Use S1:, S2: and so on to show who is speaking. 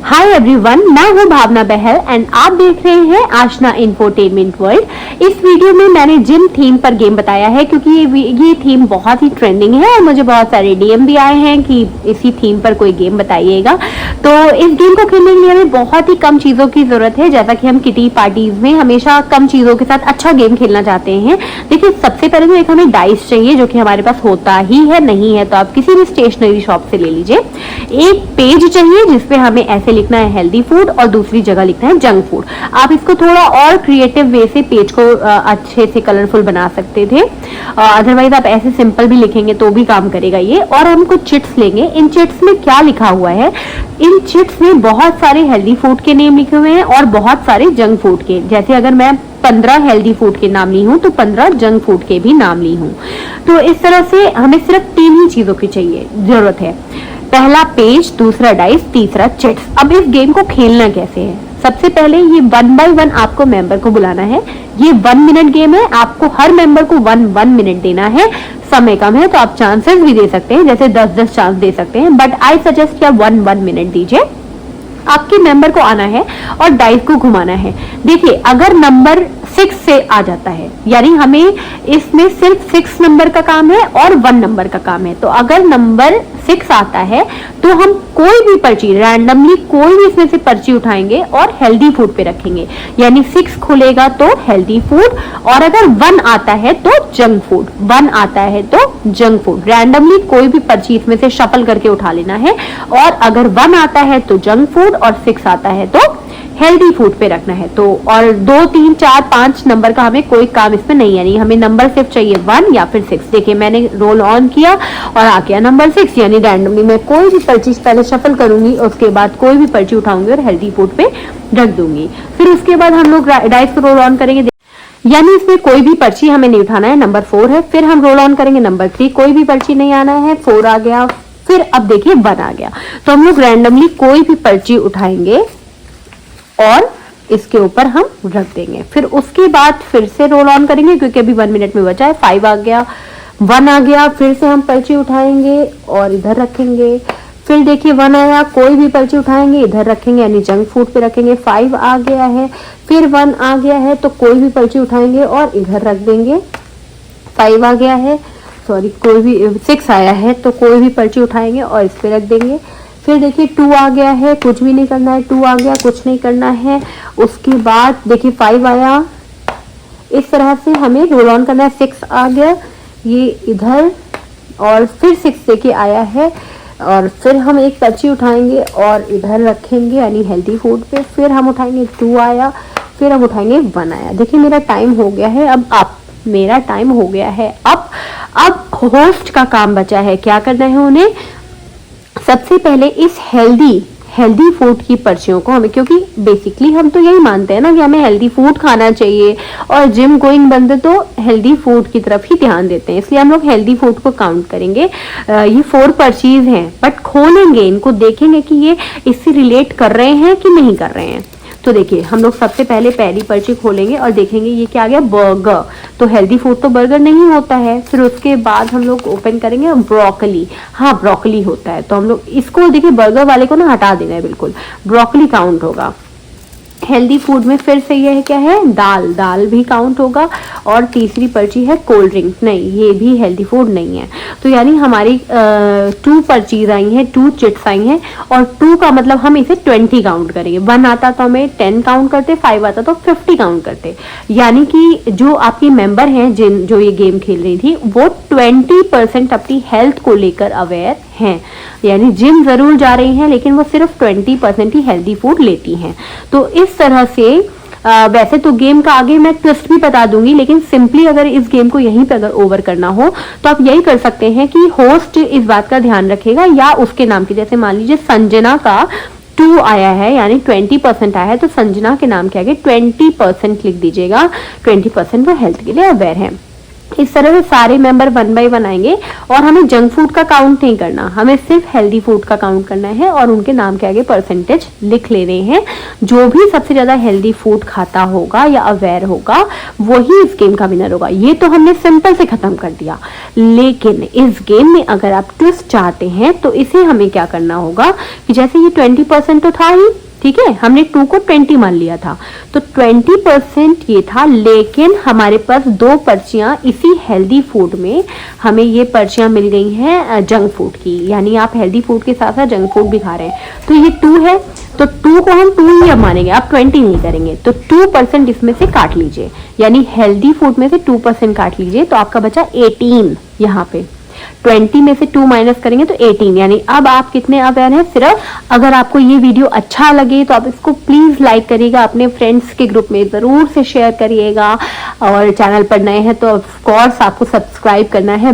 S1: Hi everyone, मैं हूँ भावना बहल and आप देख रहे हैं आशना इंफोटेनमेंट वर्ल्ड। इस वीडियो में मैंने जिम थीम पर गेम बताया है क्योंकि ये थीम बहुत ही ट्रेंडिंग है और मुझे बहुत सारे डीएम भी आए हैं कि इसी थीम पर कोई गेम बताइएगा। तो इस गेम को खेलने के लिए हमें बहुत ही कम चीज़ों की ज़रूरत है, जैसा कि हम किटी पार्टीज में हमेशा कम चीज़ों के साथ अच्छा गेम खेलना चाहते हैं। देखिए, सबसे पहले तो एक हमें डाइस चाहिए जो कि हमारे पास होता ही है, नहीं है तो आप किसी भी स्टेशनरी शॉप से ले लीजिए। एक पेज चाहिए जिसपे हमें ऐसे लिखना है हेल्दी फूड और दूसरी जगह लिखना है जंक फूड। आप इसको थोड़ा और क्रिएटिव वे से पेज को अच्छे से कलरफुल बना सकते थे, अदरवाइज आप ऐसे सिंपल भी लिखेंगे तो भी काम करेगा ये। और हम कुछ चिट्स लेंगे। इन चिट्स में क्या लिखा हुआ है, इन चिट्स में बहुत सारे हेल्दी फूड के नेम लिखे हुए हैं और बहुत सारे जंक फूड के। जैसे अगर मैं 15 हेल्दी फूड के नाम ली हूँ तो 15 जंक फूड के भी नाम ली हूँ। तो इस तरह से हमें सिर्फ 3 ही चीजों की चाहिए जरूरत है, पहला पेज, दूसरा डाइस, तीसरा चिट्स। अब इस गेम को खेलना कैसे है, सबसे पहले ये 1 बाय 1 आपको मेंबर को बुलाना है। ये 1 मिनट गेम है, आपको हर मेंबर को 1 मिनट देना है। समय कम है तो आप चांसेस भी दे सकते हैं, जैसे 10-10 चांस दे सकते हैं, बट आई सजेस्ट कि आप 1 मिनट दीजिए। आपके मेंबर को आना है और डाइस को घुमाना है। देखिए, अगर नंबर 6 से आ जाता है, यानी हमें इसमें सिर्फ 6 नंबर का काम है और 1 नंबर का काम है। तो अगर नंबर 6 आता है तो हम कोई भी पर्ची रैंडमली कोई भी इसमें से पर्ची उठाएंगे और हेल्दी फूड पे रखेंगे, यानी 6 खुलेगा तो हेल्दी फूड, और अगर 1 आता है तो जंक फूड, 1 आता है तो जंक फूड। रैंडमली कोई भी पर्ची इसमें से शफल करके उठा लेना है, और अगर 1 आता है तो जंक फूड और 6 आता है तो हेल्दी फूड पे रखना है। तो और 2, 3, 4, 5 नंबर का हमें कोई काम इसमें नहीं है, नहीं हमें नंबर सिर्फ चाहिए 1 या फिर 6। देखिए, मैंने रोल ऑन किया और आ गया नंबर 6, यानी रैंडमली मैं कोई भी पर्ची पहले शफल करूंगी, उसके बाद कोई भी पर्ची उठाऊंगी और हेल्दी फूड पे रख दूंगी। फिर उसके बाद हम लोग डाइस को रोल ऑन करेंगे, यानी इसमें कोई भी पर्ची हमें नहीं उठाना है, नंबर 4 है। फिर हम रोल ऑन करेंगे नंबर 3, कोई भी पर्ची नहीं आना है, 4 आ गया। फिर अब देखिए 1 आ गया, तो हम लोग रैंडमली कोई भी पर्ची उठाएंगे और इसके ऊपर हम रख देंगे। फिर उसके बाद फिर से रोल ऑन करेंगे क्योंकि अभी 1 मिनट में बचा है। 5 आ गया, 1 आ गया, फिर से हम पर्ची उठाएंगे और इधर रखेंगे। फिर देखिए 1 आया, कोई भी पर्ची उठाएंगे इधर रखेंगे, यानी जंक फूड पे रखेंगे। 5 आ गया है, फिर 1 आ गया है तो कोई भी पर्ची उठाएंगे और इधर रख देंगे। 5 आ गया है, सॉरी कोई भी 6 आया है तो कोई भी पर्ची उठाएंगे और इस पे रख देंगे। फिर देखिए 2 आ गया है, कुछ भी नहीं करना है, 2 आ गया, कुछ नहीं करना है। उसके बाद देखिए 5 आया, इस तरह से हमें रोल ऑन करना है। 6 आ गया, ये इधर, और फिर 6 देखिए आया है, और फिर हम एक पर्ची उठाएंगे और इधर रखेंगे, यानी हेल्दी फूड पे। फिर हम उठाएंगे 2 आया, फिर हम उठाएंगे 1 आया। देखिए मेरा टाइम हो गया है, अब मेरा टाइम हो गया है। अब होस्ट का काम बचा है, क्या करना है उन्हें, सबसे पहले इस हेल्दी फूड की पर्चियों को हमें, क्योंकि बेसिकली हम तो यही मानते हैं ना कि हमें हेल्दी फूड खाना चाहिए और जिम गोइंग बंदे तो हेल्दी फूड की तरफ ही ध्यान देते हैं, इसलिए हम लोग हेल्दी फूड को काउंट करेंगे। ये 4 पर्चीज हैं, बट खोलेंगे इनको, देखेंगे कि ये इससे रिलेट कर रहे हैं कि नहीं कर रहे हैं। तो देखिए हम लोग सबसे पहले पहली पर्ची खोलेंगे और देखेंगे ये क्या आ गया, बर्गर। तो हेल्दी फूड तो बर्गर नहीं होता है। फिर उसके बाद हम लोग ओपन करेंगे ब्रोकली, हाँ ब्रोकली होता है, तो हम लोग इसको देखिए बर्गर वाले को ना हटा देना है, बिल्कुल ब्रोकली काउंट होगा। हेल्दी फूड में फिर से ये है क्या है, दाल भी काउंट होगा। और तीसरी पर्ची है कोल्ड ड्रिंक, नहीं ये भी हेल्दी फूड नहीं है। तो यानी हमारी 2 पर्चीज आई हैं, 2 चिट्स आई हैं, और 2 का मतलब हम इसे 20 काउंट करेंगे। 1 आता तो हमें 10 काउंट करते, 5 आता तो 50 काउंट करते। यानी कि जो आपकी मेंबर हैं जो ये गेम खेल रही थी, वो 20% अपनी हेल्थ को लेकर अवेयर हैं, यानी जिम जरूर जा रही हैं लेकिन वो सिर्फ 20% ही हेल्दी फूड लेती हैं। तो इस तरह से वैसे तो गेम का आगे मैं ट्विस्ट भी बता दूंगी, लेकिन सिंपली अगर इस गेम को यहीं पे अगर ओवर करना हो तो आप यही कर सकते हैं कि होस्ट इस बात का ध्यान रखेगा, या उसके नाम की, जैसे मान लीजिए संजना का 2 आया है, यानी 20% आया है, तो संजना के नाम के आगे 20% लिख दीजिएगा। 20% वो हेल्थ के लिए अवेयर है। इस तरह से सारे मेंबर 1 बाय 1 आएंगे और हमें जंक फूड का काउंट नहीं करना, हमें सिर्फ हेल्दी फूड का काउंट करना है और उनके नाम के आगे परसेंटेज लिख ले रहे हैं। जो भी सबसे ज्यादा हेल्दी फूड खाता होगा या अवेयर होगा वही इस गेम का विनर होगा। ये तो हमने सिंपल से खत्म कर दिया, लेकिन इस गेम में अगर आप ट्विस्ट चाहते हैं तो इसे हमें क्या करना होगा कि जैसे ये 20% तो था ही, ठीक है, हमने 2 को 20 मान लिया था, तो 20% ये था, लेकिन हमारे पास 2 पर्चियां इसी हेल्दी फूड में हमें ये पर्चियां मिल गई हैं जंक फूड की, यानी आप हेल्दी फूड के साथ साथ जंक फूड भी खा रहे हैं। तो ये 2 है, तो 2 को हम 2 ही अब मानेंगे, आप 20 नहीं करेंगे। तो 2% इसमें से काट लीजिए, यानी हेल्दी फूड में से 2% काट लीजिए, तो आपका बचा 18। यहाँ पे 20 में से 2 माइनस करेंगे तो 18, यानी अब आप कितने अवेयर हैं सिर्फ। अगर आपको ये वीडियो अच्छा लगे तो आप इसको प्लीज लाइक करिएगा, अपने फ्रेंड्स के ग्रुप में जरूर से शेयर करिएगा, और चैनल पर नए हैं तो ऑफ कोर्स आपको सब्सक्राइब करना है।